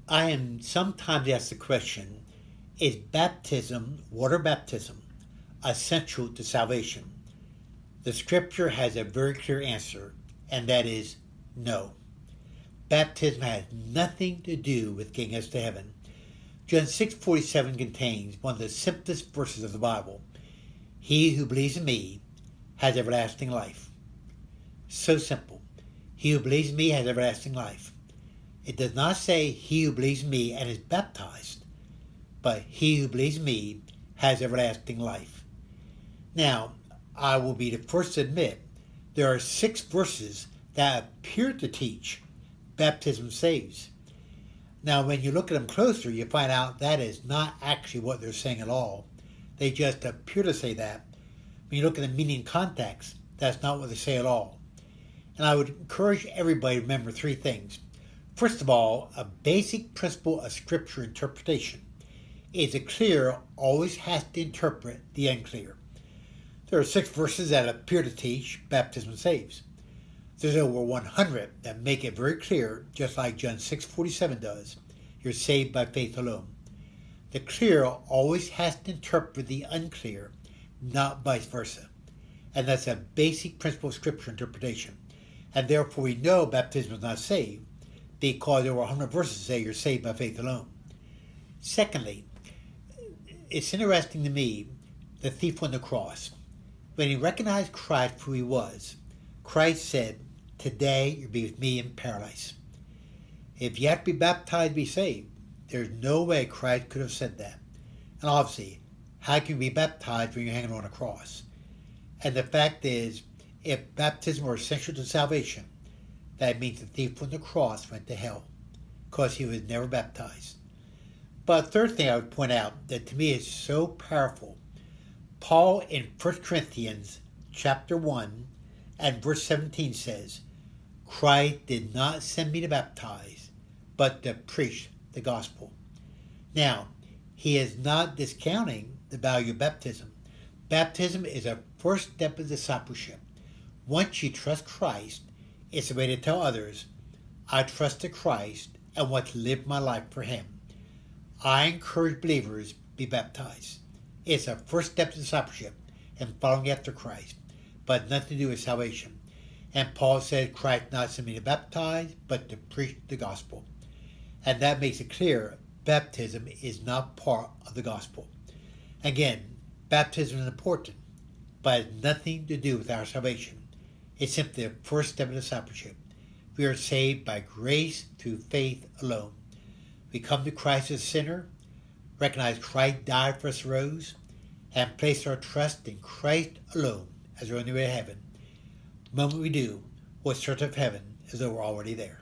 I am sometimes asked the question, is baptism, water baptism, essential to salvation? The scripture has a very clear answer, and that is no. Baptism has nothing to do with getting us to heaven. John 6:47 contains one of the simplest verses of the Bible. He who believes in me has everlasting life. So simple. He who believes in me has everlasting life. It does not say he who believes in me and is baptized, but he who believes in me has everlasting life. Now, I will be the first to admit there are 6 verses that appear to teach baptism saves. Now, when you look at them closer, you find out that is not actually what they're saying at all. They just appear to say that. When you look at the meaning and context, that's not what they say at all. And I would encourage everybody to remember 3 things. First of all, a basic principle of scripture interpretation is the clear always has to interpret the unclear. There are 6 verses that appear to teach baptism saves. There's over 100 that make it very clear, just like John 6:47 does. You're saved by faith alone. The clear always has to interpret the unclear, not vice versa. And that's a basic principle of scripture interpretation. And therefore we know baptism is not saved, because there were 100 verses that say you're saved by faith alone. Secondly, it's interesting to me, the thief on the cross. When he recognized Christ for who he was, Christ said, "Today you'll be with me in paradise." If you have to be baptized to be saved, there's no way Christ could have said that. And obviously, how can you be baptized when you're hanging on a cross? And the fact is, if baptism were essential to salvation, that means the thief on the cross went to hell, because he was never baptized. But a third thing I would point out that to me is so powerful. Paul in 1 Corinthians chapter 1 and verse 17 says, "Christ did not send me to baptize, but to preach the gospel." Now, he is not discounting the value of baptism. Baptism is a first step of discipleship. Once you trust Christ, it's a way to tell others, I trusted Christ and want to live my life for him. I encourage believers to be baptized. It's a first step to discipleship and following after Christ, but nothing to do with salvation. And Paul said Christ not sent me to baptize, but to preach the gospel. And that makes it clear baptism is not part of the gospel. Again, baptism is important, but it has nothing to do with our salvation. It's simply a first step of discipleship. We are saved by grace through faith alone. We come to Christ as a sinner, recognize Christ died for us, rose, and place our trust in Christ alone as our only way to heaven. The moment we do, we're certain of heaven as though we're already there.